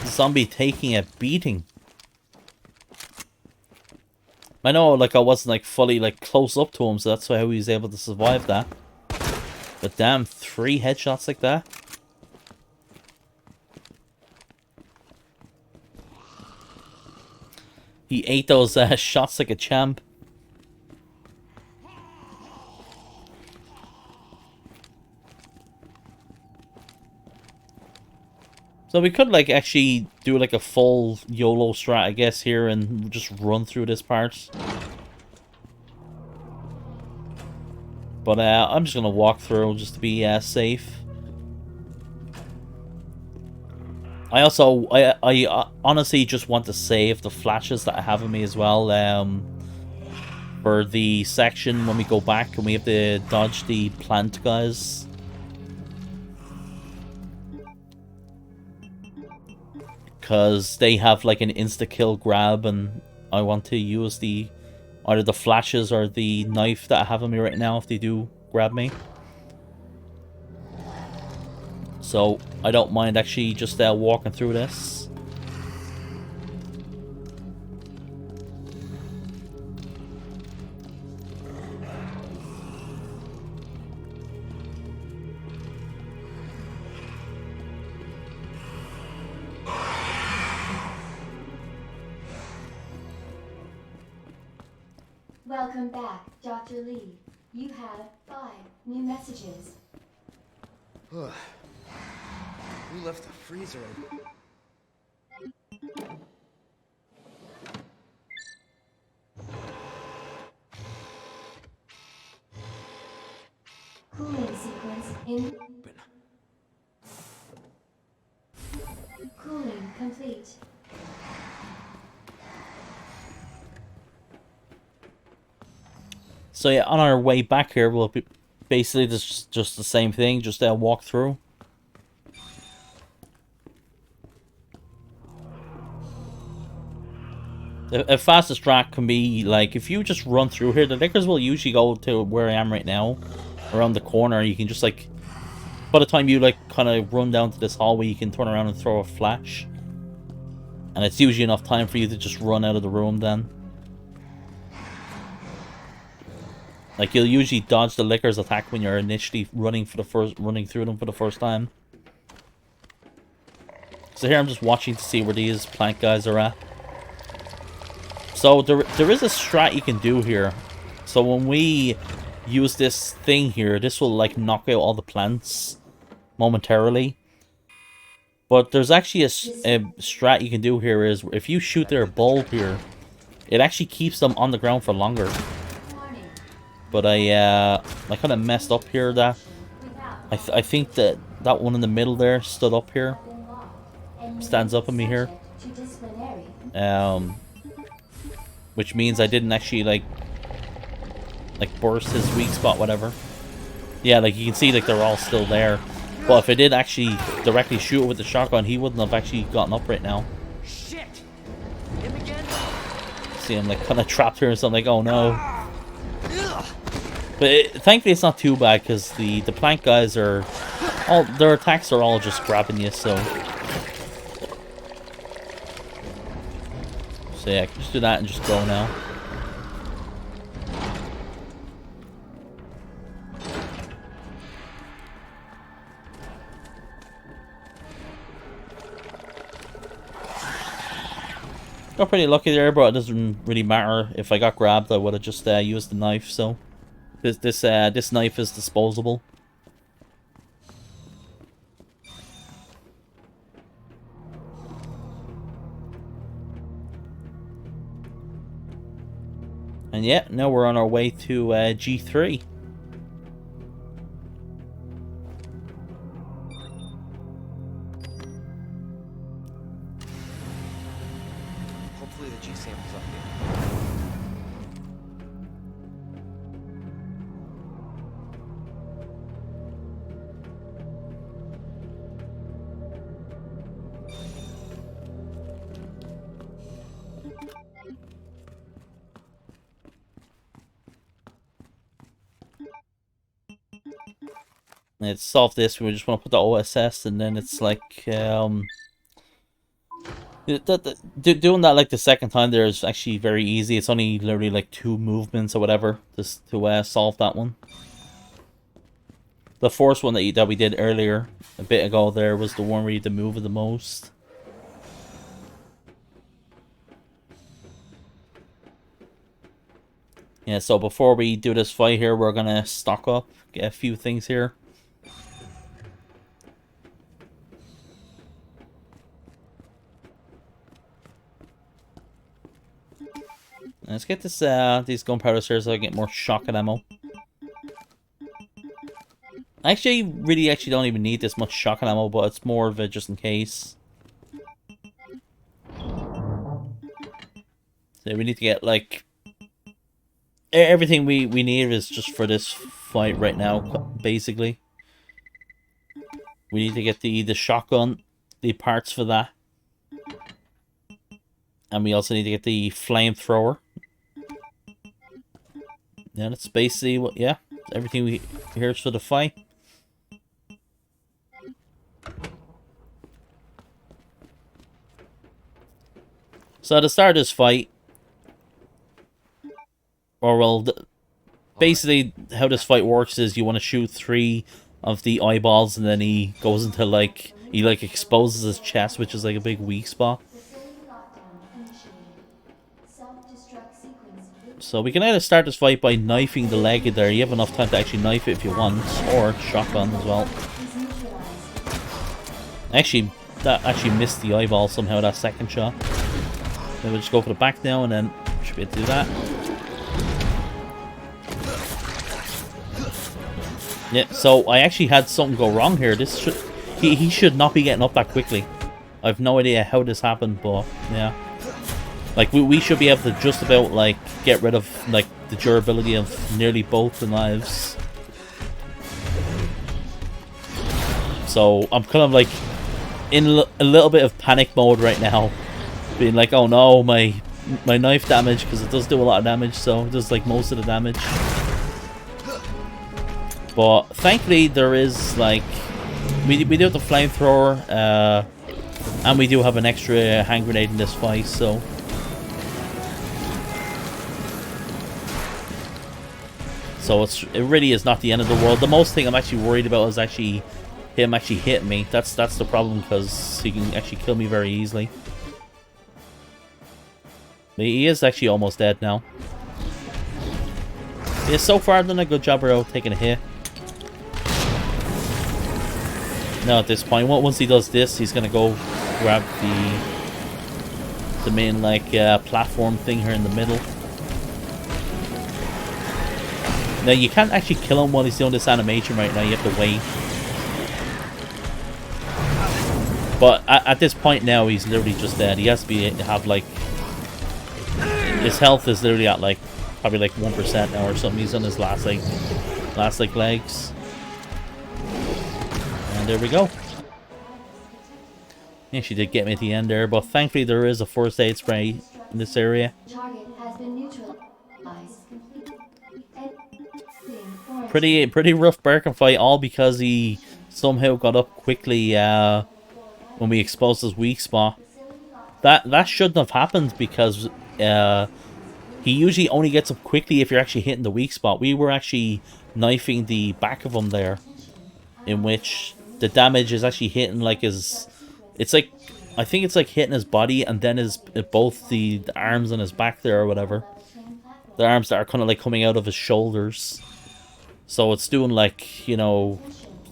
Zombie taking a beating. I know, like, I wasn't, like, fully, like, close up to him, so that's how he was able to survive that. But damn, 3 headshots like that? He ate those shots like a champ. So we could, like, actually do, like, a full YOLO strat, I guess, here and just run through this part. But I'm just gonna walk through just to be safe. I honestly just want to save the flashes that I have in me as well. For the section when we go back and we have to dodge the plant guys. Because they have, like, an insta-kill grab, and I want to use either the flashes or the knife that I have on me right now if they do grab me. So I don't mind actually just walking through this. Welcome back, Dr. Lee. You have 5 new messages. Who left the freezer open? Cooling sequence in. Cooling complete. So yeah, on our way back here, we'll be basically just the same thing, just walk through. The fastest track can be, like, if you just run through here, the lickers will usually go to where I am right now, around the corner. You can just, like, by the time you, like, kind of run down to this hallway, you can turn around and throw a flash. And it's usually enough time for you to just run out of the room then. Like, you'll usually dodge the licker's attack when you're initially running through them for the first time. So here I'm just watching to see where these plant guys are at. So there is a strat you can do here. So when we use this thing here, this will, like, knock out all the plants momentarily. But there's actually a strat you can do here is if you shoot their bulb here, it actually keeps them on the ground for longer. But I kind of messed up here. That I think that one in the middle there stood up here, stands up at me here. Which means I didn't actually like burst his weak spot, whatever. Yeah, like you can see like they're all still there. But if I did actually directly shoot it with the shotgun, he wouldn't have actually gotten up right now. Shit! Him again? See him like kind of trapped here or something, like, oh no. But thankfully it's not too bad, because the plank guys are all, their attacks are all just grabbing you, so yeah, I can just do that and just go now. Got pretty lucky there, but it doesn't really matter. If I got grabbed, I would have just used the knife. So this knife is disposable. And yeah, now we're on our way to G3. Hopefully the G sample's up here. Let's solve this. We just want to put the OSS, and then it's like doing that like the second time there is actually very easy. It's only literally like 2 movements or whatever just to solve that one. The first one that we did earlier a bit ago there was the one where you had to move it the most. Yeah, so before we do this fight here, we're gonna stock up, get a few things here. Let's get this these gunpowders here so I get more shotgun ammo. I actually don't even need this much shotgun ammo, but it's more of a just in case. So we need to get like everything we need is just for this fight right now, basically. We need to get the shotgun, the parts for that. And we also need to get the flamethrower. Yeah, that's basically what, yeah, everything we here is for the fight. So at the start of this fight, or well, basically how this fight works is you want to shoot 3 of the eyeballs, and then he goes into like, he like exposes his chest, which is like a big weak spot. So we can either start this fight by knifing the leg there. You have enough time to actually knife it if you want, or shotgun as well. Actually, that actually missed the eyeball somehow, that second shot. Then we'll just go for the back now, and then should be able to do that. Yeah, so I actually had something go wrong here. This should he should not be getting up that quickly. I have no idea how this happened, but yeah. Like, we should be able to just about, like, get rid of, like, the durability of nearly both the knives. So, I'm kind of, like, in a little bit of panic mode right now. Being like, oh no, my knife damage, because it does do a lot of damage, so it does, like, most of the damage. But, thankfully, there is, like, we do have the flamethrower, and we do have an extra hand grenade in this fight, so... So it really is not the end of the world. The most thing I'm actually worried about is actually him actually hitting me. That's the problem, because he can actually kill me very easily. But he is actually almost dead now. Yeah, so far I've done a good job of taking a hit. Now at this point, once he does this, he's gonna go grab the main like platform thing here in the middle. Now, you can't actually kill him while he's doing this animation right now. You have to wait. But at this point now, he's literally just dead. He has to have, like... His health is literally at, like, probably, like, 1% now or something. He's on his last legs. there we go. Yeah, she did get me at the end there, but thankfully there is a first aid spray in this area. Target has been neutralized. Pretty rough Birkin fight, all because he somehow got up quickly when we exposed his weak spot. That shouldn't have happened because he usually only gets up quickly if you're actually hitting the weak spot. We were actually knifing the back of him there, in which the damage is actually hitting like his... It's like... I think it's like hitting his body and then his both the arms on his back there or whatever. The arms that are kind of like coming out of his shoulders. So it's doing like, you know,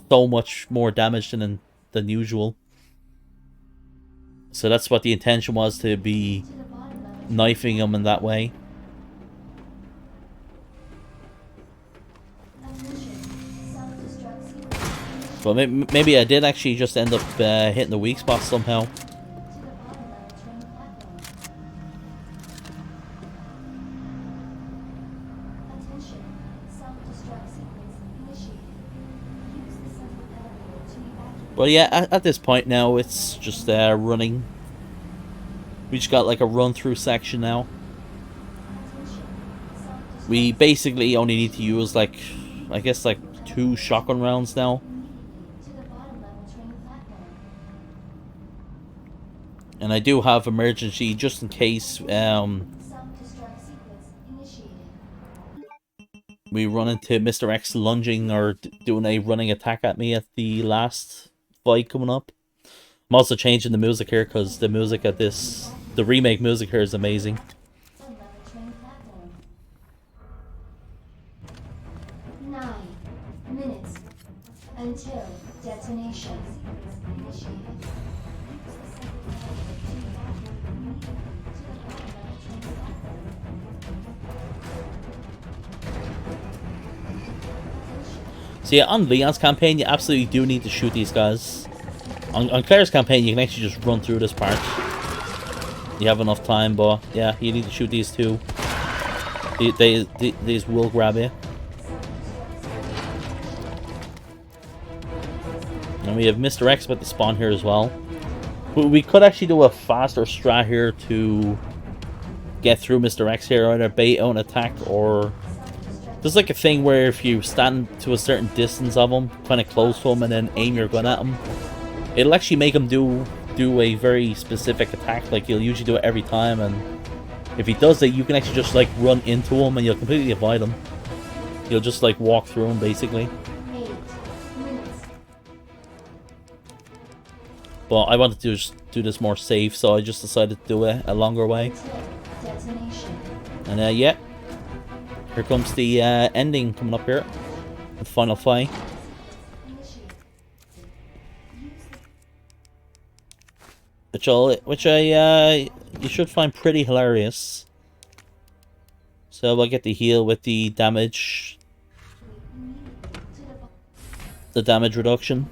so much more damage than usual. So that's what the intention was, to be knifing him in that way. But maybe I did actually just end up hitting the weak spot somehow. But yeah, at this point now, it's just running. We just got like a run-through section now. We basically only need to use like, I guess like 2 shotgun rounds now. And I do have emergency just in case we run into Mr. X lunging or doing a running attack at me at the last fight coming up. I'm also changing the music here because the music at the remake music here is amazing. 9 minutes until detonation. So yeah, on Leon's campaign, you absolutely do need to shoot these guys. On Claire's campaign, you can actually just run through this part. You have enough time, but yeah, you need to shoot these two. These will grab you. And we have Mr. X about to spawn here as well. We could actually do a faster strat here to get through Mr. X here, either bait out an attack, or there's like a thing where if you stand to a certain distance of him, kind of close to him, and then aim your gun at him, it'll actually make him do a very specific attack. Like, you'll usually do it every time, and if he does it, you can actually just like run into him and you'll completely avoid him. You'll just like walk through him basically. But I wanted to just do this more safe, so I just decided to do it a longer way. And yeah, here comes the ending coming up here, the final fight. Which you should find pretty hilarious. So I get the heal with the damage, reduction.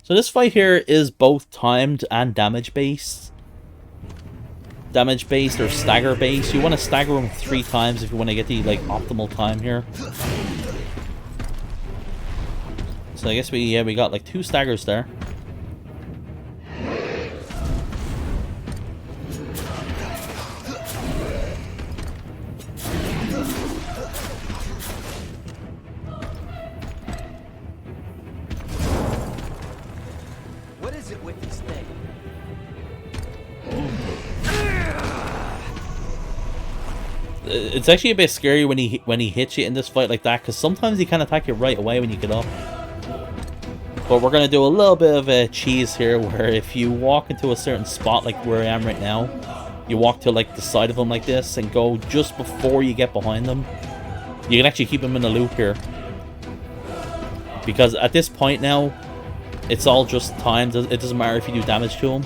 So this fight here is both timed and damage based. Damage based or stagger based. You want to stagger them 3 times if you want to get the like optimal time here. So I guess we got like 2 staggers there. What is it with this thing? It's actually a bit scary when he hits you in this fight like that, because sometimes he can attack you right away when you get up. But we're gonna do a little bit of a cheese here, where if you walk into a certain spot like where I am right now, you walk to like the side of him like this and go just before you get behind them, you can actually keep him in a loop here. Because at this point now, it's all just timed. It doesn't matter if you do damage to him.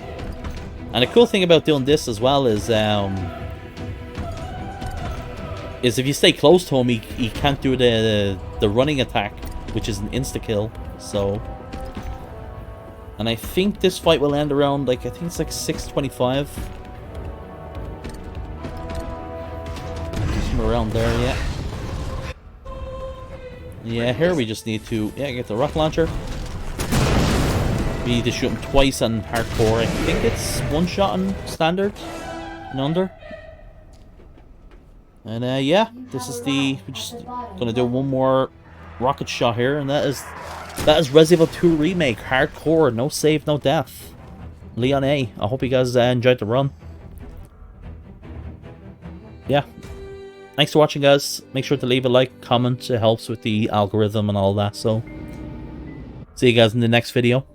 And the cool thing about doing this as well is if you stay close to him, he can't do the running attack, which is an insta-kill. So, and I think this fight will end around, like, I think it's like 6:25. Somewhere around there, yeah. Yeah, here we just need to get the rocket launcher. We need to shoot him twice on hardcore. I think it's one shot on standard and under. And yeah, this is we're just gonna do one more rocket shot here, and that is Resident Evil 2 Remake, hardcore, no save, no death. Leon A. I hope you guys enjoyed the run. Yeah. Thanks for watching, guys. Make sure to leave a like, comment. It helps with the algorithm and all that. So, see you guys in the next video.